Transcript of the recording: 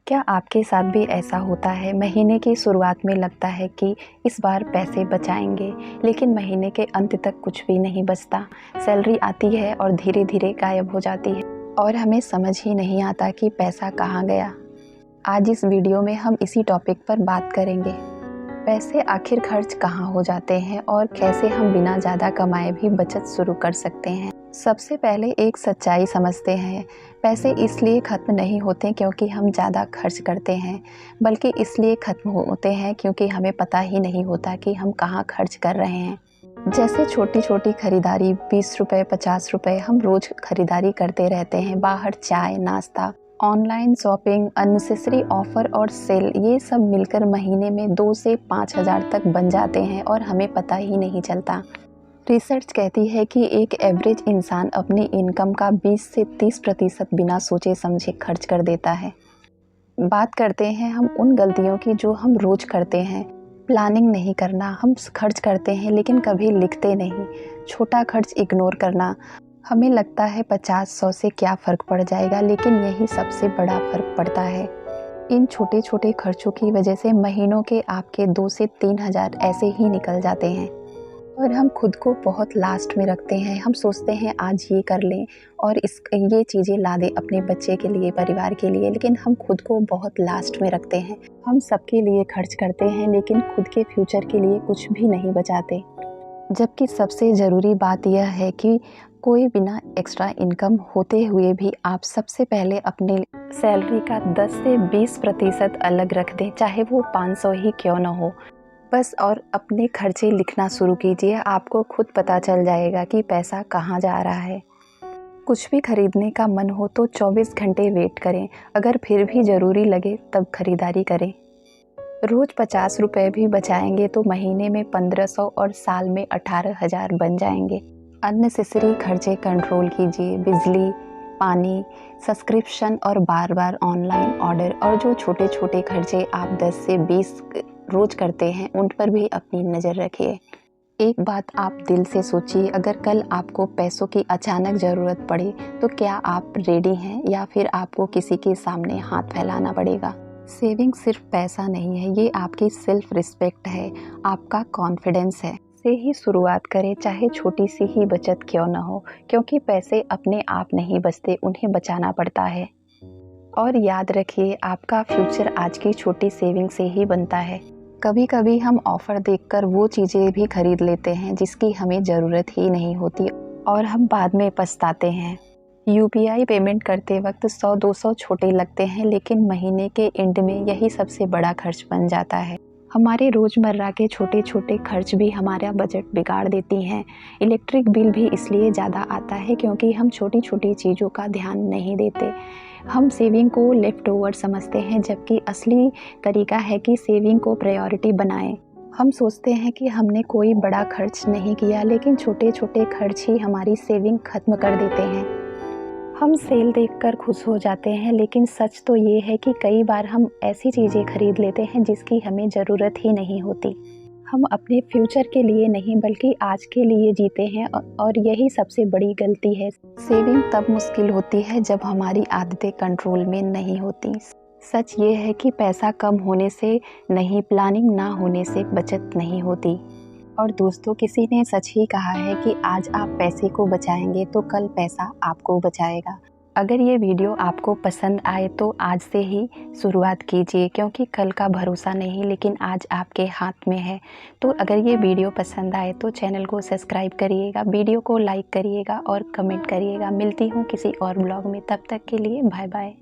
क्या आपके साथ भी ऐसा होता है? महीने की शुरुआत में लगता है कि इस बार पैसे बचाएंगे, लेकिन महीने के अंत तक कुछ भी नहीं बचता। सैलरी आती है और धीरे धीरे गायब हो जाती है और हमें समझ ही नहीं आता कि पैसा कहाँ गया। आज इस वीडियो में हम इसी टॉपिक पर बात करेंगे। पैसे आखिर खर्च कहाँ हो जाते हैं और कैसे हम बिना ज़्यादा कमाए भी बचत शुरू कर सकते हैं। सबसे पहले एक सच्चाई समझते हैं। पैसे इसलिए ख़त्म नहीं होते क्योंकि हम ज़्यादा खर्च करते हैं, बल्कि इसलिए ख़त्म होते हैं क्योंकि हमें पता ही नहीं होता कि हम कहाँ खर्च कर रहे हैं। जैसे छोटी छोटी खरीदारी, 20 रुपये 50 रुपये, हम रोज़ खरीदारी करते रहते हैं। बाहर चाय, नाश्ता, ऑनलाइन शॉपिंग, अननेसेसरी ऑफ़र और सेल, ये सब मिलकर महीने में 2 से 5,000 तक बन जाते हैं और हमें पता ही नहीं चलता। रिसर्च कहती है कि एक एवरेज इंसान अपनी इनकम का 20 से 30% बिना सोचे समझे खर्च कर देता है। बात करते हैं हम उन गलतियों की जो हम रोज़ करते हैं। प्लानिंग नहीं करना, हम खर्च करते हैं लेकिन कभी लिखते नहीं। छोटा खर्च इग्नोर करना, हमें लगता है 50-100 से क्या फ़र्क पड़ जाएगा, लेकिन यही सबसे बड़ा फ़र्क पड़ता है। इन छोटे छोटे खर्चों की वजह से महीनों के आपके 2 से 3,000 ऐसे ही निकल जाते हैं और हम खुद को बहुत लास्ट में रखते हैं। हम सोचते हैं आज ये कर लें और ये चीज़ें ला दें अपने बच्चे के लिए, परिवार के लिए, लेकिन हम खुद को बहुत लास्ट में रखते हैं। हम सबके लिए खर्च करते हैं लेकिन खुद के फ्यूचर के लिए कुछ भी नहीं बचाते। जबकि सबसे ज़रूरी बात यह है कि कोई बिना एक्स्ट्रा इनकम होते हुए भी आप सबसे पहले अपने सैलरी का 10 से 20% अलग रख दें, चाहे वो 500 ही क्यों ना हो बस। और अपने खर्चे लिखना शुरू कीजिए, आपको खुद पता चल जाएगा कि पैसा कहाँ जा रहा है। कुछ भी खरीदने का मन हो तो 24 घंटे वेट करें, अगर फिर भी ज़रूरी लगे तब खरीदारी करें। रोज़ 50 रुपये भी बचाएंगे तो महीने में 1500 और साल में 18,000 बन जाएंगे। अननेसेसरी खर्चे कंट्रोल कीजिए। बिजली, पानी, सब्सक्रिप्शन और बार बार ऑनलाइन ऑर्डर और जो छोटे छोटे खर्चे आप 10 से 20 रोज़ करते हैं, उन पर भी अपनी नज़र रखिए। एक बात आप दिल से सोचिए, अगर कल आपको पैसों की अचानक ज़रूरत पड़े तो क्या आप रेडी हैं या फिर आपको किसी के सामने हाथ फैलाना पड़ेगा। सेविंग सिर्फ पैसा नहीं है, ये आपकी सेल्फ रिस्पेक्ट है, आपका कॉन्फिडेंस है। से ही शुरुआत करें, चाहे छोटी सी ही बचत क्यों न हो, क्योंकि पैसे अपने आप नहीं बचते, उन्हें बचाना पड़ता है। और याद रखिए, आपका फ्यूचर आज की छोटी सेविंग से ही बनता है। कभी कभी हम ऑफ़र देखकर वो चीज़ें भी खरीद लेते हैं जिसकी हमें ज़रूरत ही नहीं होती और हम बाद में पछताते हैं। यूपीआई पेमेंट करते वक्त 100-200 छोटे लगते हैं, लेकिन महीने के एंड में यही सबसे बड़ा खर्च बन जाता है। हमारे रोज़मर्रा के छोटे छोटे खर्च भी हमारा बजट बिगाड़ देती हैं। इलेक्ट्रिक बिल भी इसलिए ज़्यादा आता है क्योंकि हम छोटी छोटी चीज़ों का ध्यान नहीं देते। हम सेविंग को लेफ़्ट ओवर समझते हैं, जबकि असली तरीका है कि सेविंग को प्रायोरिटी बनाएं। हम सोचते हैं कि हमने कोई बड़ा खर्च नहीं किया, लेकिन छोटे छोटे खर्च ही हमारी सेविंग ख़त्म कर देते हैं। हम सेल देखकर खुश हो जाते हैं, लेकिन सच तो ये है कि कई बार हम ऐसी चीज़ें खरीद लेते हैं जिसकी हमें ज़रूरत ही नहीं होती। हम अपने फ्यूचर के लिए नहीं बल्कि आज के लिए जीते हैं और यही सबसे बड़ी गलती है। सेविंग तब मुश्किल होती है जब हमारी आदतें कंट्रोल में नहीं होती। सच ये है कि पैसा कम होने से नहीं, प्लानिंग ना होने से बचत नहीं होती। और दोस्तों, किसी ने सच ही कहा है कि आज आप पैसे को बचाएंगे तो कल पैसा आपको बचाएगा। अगर ये वीडियो आपको पसंद आए तो आज से ही शुरुआत कीजिए, क्योंकि कल का भरोसा नहीं, लेकिन आज आपके हाथ में है। तो अगर ये वीडियो पसंद आए तो चैनल को सब्सक्राइब करिएगा, वीडियो को लाइक करिएगा और कमेंट करिएगा। मिलती हूँ किसी और ब्लॉग में, तब तक के लिए बाय बाय।